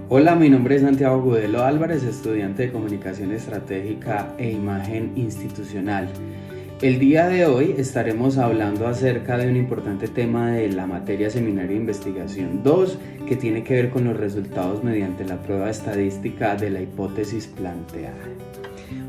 Hola, mi nombre es Santiago Gudelo Álvarez, estudiante de Comunicación Estratégica e Imagen Institucional. El día de hoy estaremos hablando acerca de un importante tema de la materia Seminario de Investigación 2, que tiene que ver con los resultados mediante la prueba estadística de la hipótesis planteada.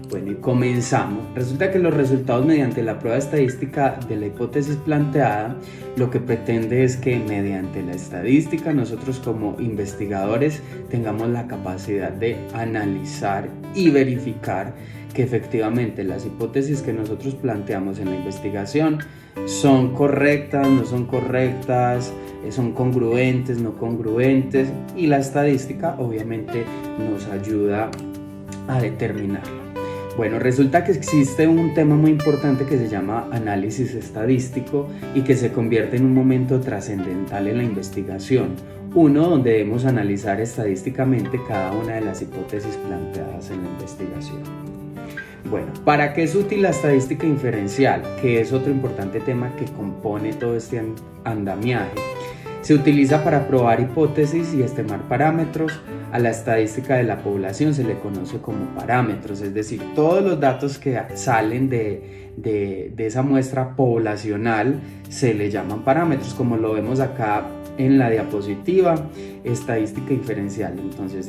Bueno, y comenzamos. Resulta que los resultados mediante la prueba estadística de la hipótesis planteada lo que pretende es que mediante la estadística nosotros como investigadores tengamos la capacidad de analizar y verificar que efectivamente las hipótesis que nosotros planteamos en la investigación son correctas, no son correctas, son congruentes, no congruentes, y la estadística obviamente nos ayuda a determinarlo. Bueno, resulta que existe un tema muy importante que se llama análisis estadístico y que se convierte en un momento trascendental en la investigación. Uno donde debemos analizar estadísticamente cada una de las hipótesis planteadas en la investigación. Bueno, ¿para qué es útil la estadística inferencial? Que es otro importante tema que compone todo este andamiaje. Se utiliza para probar hipótesis y estimar parámetros. A la estadística de la población se le conoce como parámetros, es decir, todos los datos que salen de esa muestra poblacional se le llaman parámetros, como lo vemos acá en la diapositiva. Estadística inferencial, entonces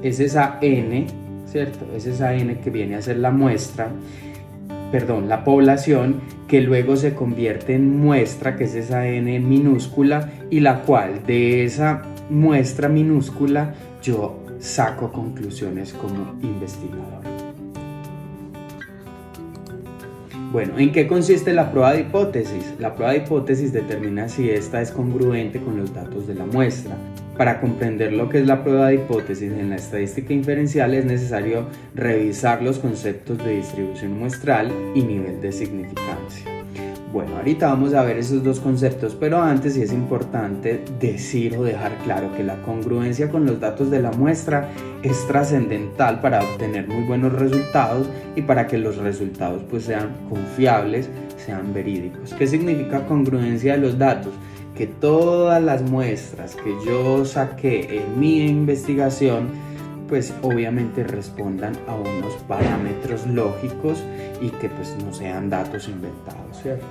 es esa N, ¿cierto? Es esa N que viene a ser la muestra, la población, que luego se convierte en muestra, que es esa N minúscula, y la cual de esa muestra minúscula yo saco conclusiones como investigador. Bueno, ¿en qué consiste la prueba de hipótesis? La prueba de hipótesis determina si esta es congruente con los datos de la muestra. Para comprender lo que es la prueba de hipótesis en la estadística inferencial es necesario revisar los conceptos de distribución muestral y nivel de significancia. Bueno, ahorita vamos a ver esos dos conceptos, pero antes sí es importante decir o dejar claro que la congruencia con los datos de la muestra es trascendental para obtener muy buenos resultados y para que los resultados pues sean confiables, sean verídicos. ¿Qué significa congruencia de los datos? Que todas las muestras que yo saqué en mi investigación pues obviamente respondan a unos parámetros lógicos y que pues no sean datos inventados, ¿cierto?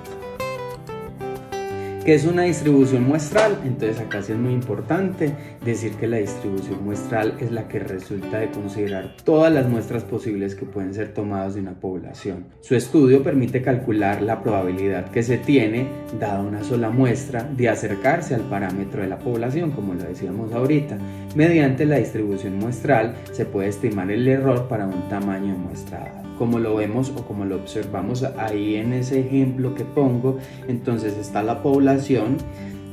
¿Qué es una distribución muestral? Entonces acá sí es muy importante decir que la distribución muestral es la que resulta de considerar todas las muestras posibles que pueden ser tomadas de una población. Su estudio permite calcular la probabilidad que se tiene, dada una sola muestra, de acercarse al parámetro de la población, como lo decíamos ahorita. Mediante la distribución muestral se puede estimar el error para un tamaño de muestra dado. Como lo vemos o como lo observamos ahí en ese ejemplo que pongo, entonces está la población.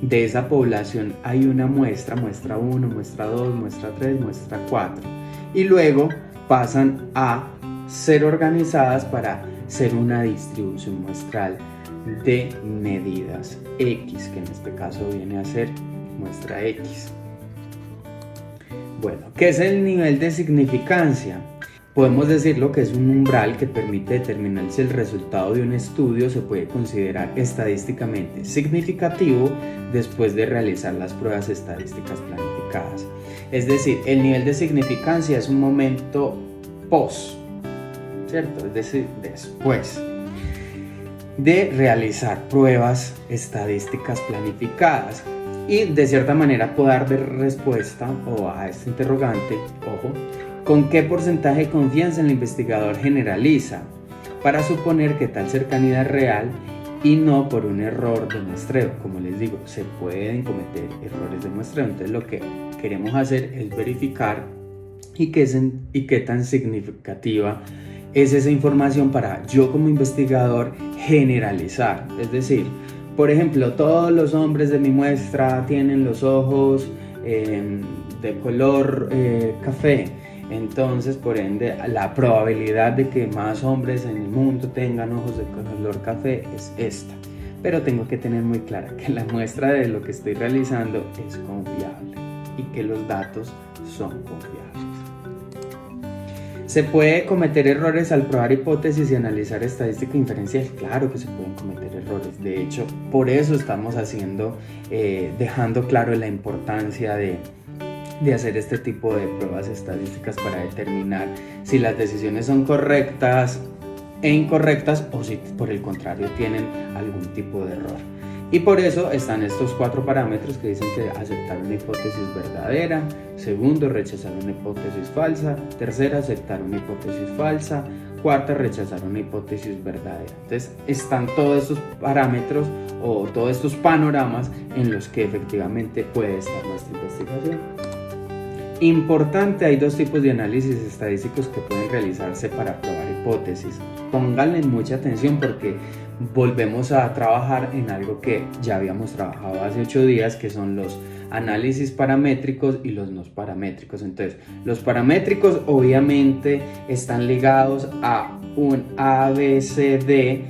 De esa población hay una muestra 1, muestra 2, muestra 3, muestra 4. Y luego pasan a ser organizadas para ser una distribución muestral de medidas X, que en este caso viene a ser muestra X. Bueno, ¿qué es el nivel de significancia? Podemos decirlo que es un umbral que permite determinar si el resultado de un estudio se puede considerar estadísticamente significativo después de realizar las pruebas estadísticas planificadas. Es decir, el nivel de significancia es un momento post, ¿cierto? Es decir, después de realizar pruebas estadísticas planificadas. Y de cierta manera puedo dar respuesta a este interrogante, ojo, ¿con qué porcentaje de confianza el investigador generaliza para suponer que tal cercanía es real y no por un error de muestreo? Como les digo, se pueden cometer errores de muestreo, entonces lo que queremos hacer es verificar y qué tan significativa es esa información para yo como investigador generalizar. Es decir, por ejemplo, todos los hombres de mi muestra tienen los ojos de color café. Entonces, por ende, la probabilidad de que más hombres en el mundo tengan ojos de color café es esta. Pero tengo que tener muy clara que la muestra de lo que estoy realizando es confiable y que los datos son confiables. ¿Se puede cometer errores al probar hipótesis y analizar estadística inferencial? Claro que se pueden cometer errores. De hecho, por eso estamos dejando claro la importancia de de hacer este tipo de pruebas estadísticas para determinar si las decisiones son correctas e incorrectas o si por el contrario tienen algún tipo de error. Y por eso están estos 4 parámetros que dicen que aceptar una hipótesis verdadera, segundo, rechazar una hipótesis falsa, tercera, aceptar una hipótesis falsa, cuarta, rechazar una hipótesis verdadera. Entonces están todos estos parámetros o todos estos panoramas en los que efectivamente puede estar nuestra investigación. Importante, hay 2 tipos de análisis estadísticos que pueden realizarse para probar hipótesis. Pónganle mucha atención porque volvemos a trabajar en algo que ya habíamos trabajado hace 8 días, que son los análisis paramétricos y los no paramétricos. Entonces, los paramétricos obviamente están ligados a un ABCD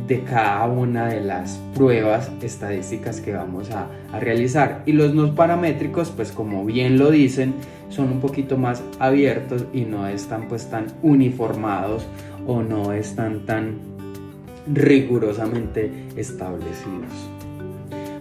de cada una de las pruebas estadísticas que vamos a realizar, y los no paramétricos, pues como bien lo dicen, son un poquito más abiertos y no están pues tan uniformados o no están tan rigurosamente establecidos.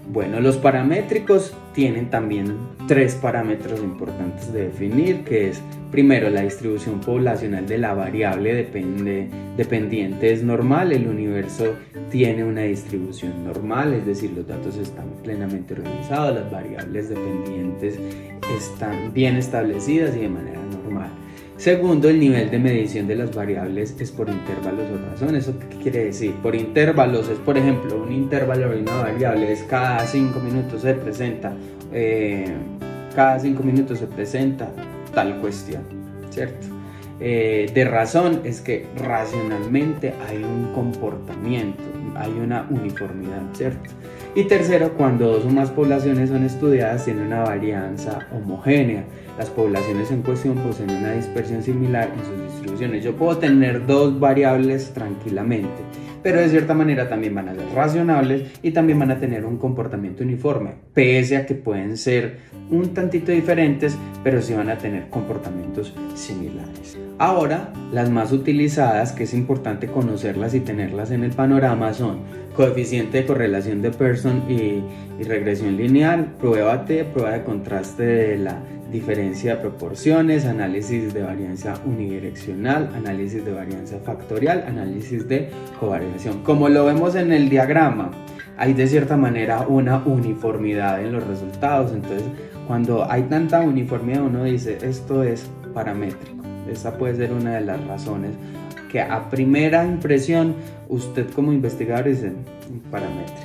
Bueno, los paramétricos tienen también 3 parámetros importantes de definir, que es primero la distribución poblacional de la variable dependiente es normal. El universo tiene una distribución normal, es decir, los datos están plenamente organizados, las variables dependientes están bien establecidas y de manera normal. Segundo, el nivel de medición de las variables es por intervalos o razón. ¿Eso qué quiere decir? Por intervalos es, por ejemplo, un intervalo de una variable es cada 5 minutos se presenta, tal cuestión, ¿cierto? De razón es que racionalmente hay un comportamiento, hay una uniformidad, ¿cierto? Y tercero, cuando 2 o más poblaciones son estudiadas, tiene una varianza homogénea. Las poblaciones en cuestión poseen una dispersión similar en sus distribuciones. Yo puedo tener 2 variables tranquilamente, pero de cierta manera también van a ser razonables y también van a tener un comportamiento uniforme, pese a que pueden ser un tantito diferentes, pero sí van a tener comportamientos similares. Ahora, las más utilizadas, que es importante conocerlas y tenerlas en el panorama, son coeficiente de correlación de Pearson y regresión lineal, prueba T, prueba de contraste de la diferencia de proporciones, análisis de varianza unidireccional, análisis de varianza factorial, análisis de covariación. Como lo vemos en el diagrama, hay de cierta manera una uniformidad en los resultados. Entonces, cuando hay tanta uniformidad, uno dice, esto es paramétrico. Esta puede ser una de las razones que a primera impresión usted como investigador dice paramétrico.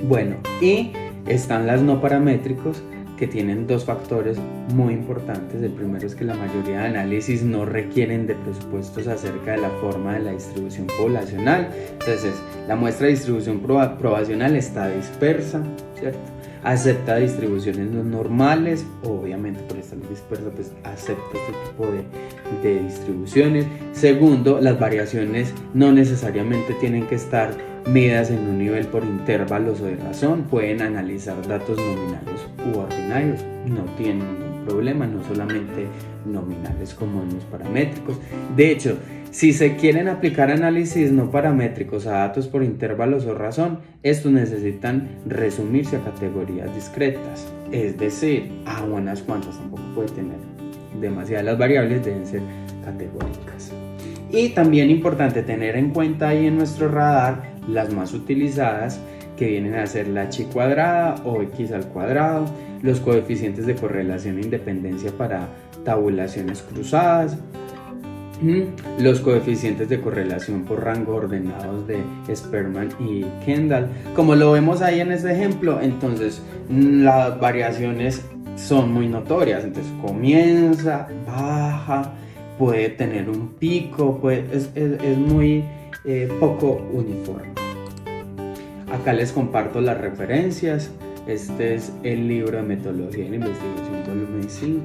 Bueno, y están las no paramétricos, que tienen 2 factores muy importantes. El primero es que la mayoría de análisis no requieren de presupuestos acerca de la forma de la distribución poblacional. Entonces, la muestra de distribución probacional está dispersa, ¿cierto? Acepta distribuciones no normales, obviamente por estar dispersa, pues acepta este tipo de distribuciones. Segundo, las variaciones no necesariamente tienen que estar medidas en un nivel por intervalos o de razón, pueden analizar datos nominales u ordinarios, no tienen ningún problema, no solamente nominales como en los paramétricos. De hecho, si se quieren aplicar análisis no paramétricos a datos por intervalos o razón, estos necesitan resumirse a categorías discretas, es decir, a unas cuantas, tampoco puede tener demasiadas, las variables deben ser categóricas. Y también importante tener en cuenta ahí en nuestro radar las más utilizadas, que vienen a ser la chi cuadrada o x al cuadrado, los coeficientes de correlación e independencia para tabulaciones cruzadas, los coeficientes de correlación por rango ordenados de Spearman y Kendall. Como lo vemos ahí en este ejemplo, entonces las variaciones son muy notorias. Entonces comienza, baja, puede tener un pico, es muy poco uniforme. Acá les comparto las referencias. Este es el libro de metodología de la investigación volumen 5.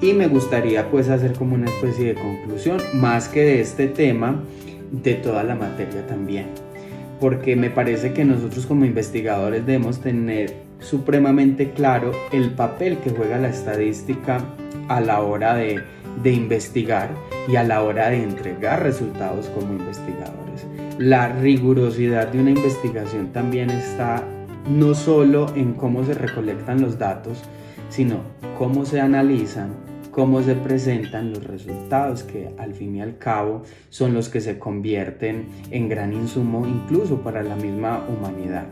Y me gustaría pues hacer como una especie de conclusión, más que de este tema, de toda la materia también. Porque me parece que nosotros como investigadores debemos tener supremamente claro el papel que juega la estadística a la hora de investigar y a la hora de entregar resultados como investigadores. La rigurosidad de una investigación también está no solo en cómo se recolectan los datos, sino cómo se analizan, cómo se presentan los resultados, que al fin y al cabo son los que se convierten en gran insumo incluso para la misma humanidad.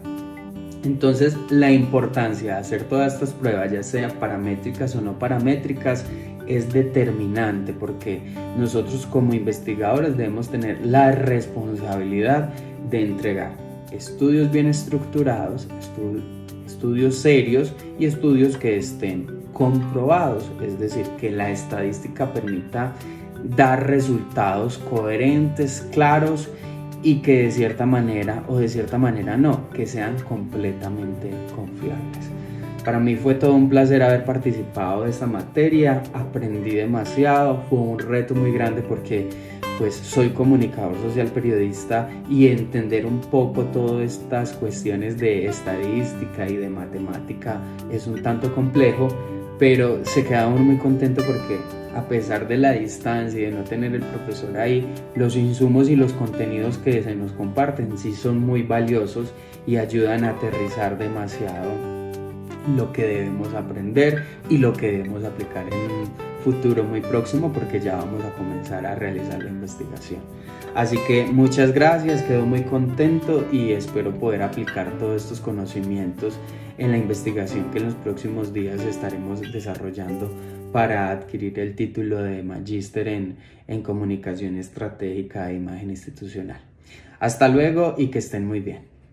Entonces, la importancia de hacer todas estas pruebas, ya sea paramétricas o no paramétricas, es determinante, porque nosotros como investigadores debemos tener la responsabilidad de entregar estudios bien estructurados, estudios serios y estudios que estén comprobados, es decir, que la estadística permita dar resultados coherentes, claros, y que de cierta manera o de cierta manera no, que sean completamente confiables. Para mí fue todo un placer haber participado de esta materia, aprendí demasiado, fue un reto muy grande porque pues soy comunicador social periodista y entender un poco todas estas cuestiones de estadística y de matemática es un tanto complejo, pero se queda uno muy contento porque a pesar de la distancia y de no tener el profesor ahí, los insumos y los contenidos que se nos comparten sí son muy valiosos y ayudan a aterrizar demasiado lo que debemos aprender y lo que debemos aplicar en un futuro muy próximo, porque ya vamos a comenzar a realizar la investigación. Así que muchas gracias, quedo muy contento y espero poder aplicar todos estos conocimientos en la investigación que en los próximos días estaremos desarrollando para adquirir el título de Magíster en Comunicación Estratégica e Imagen Institucional. Hasta luego y que estén muy bien.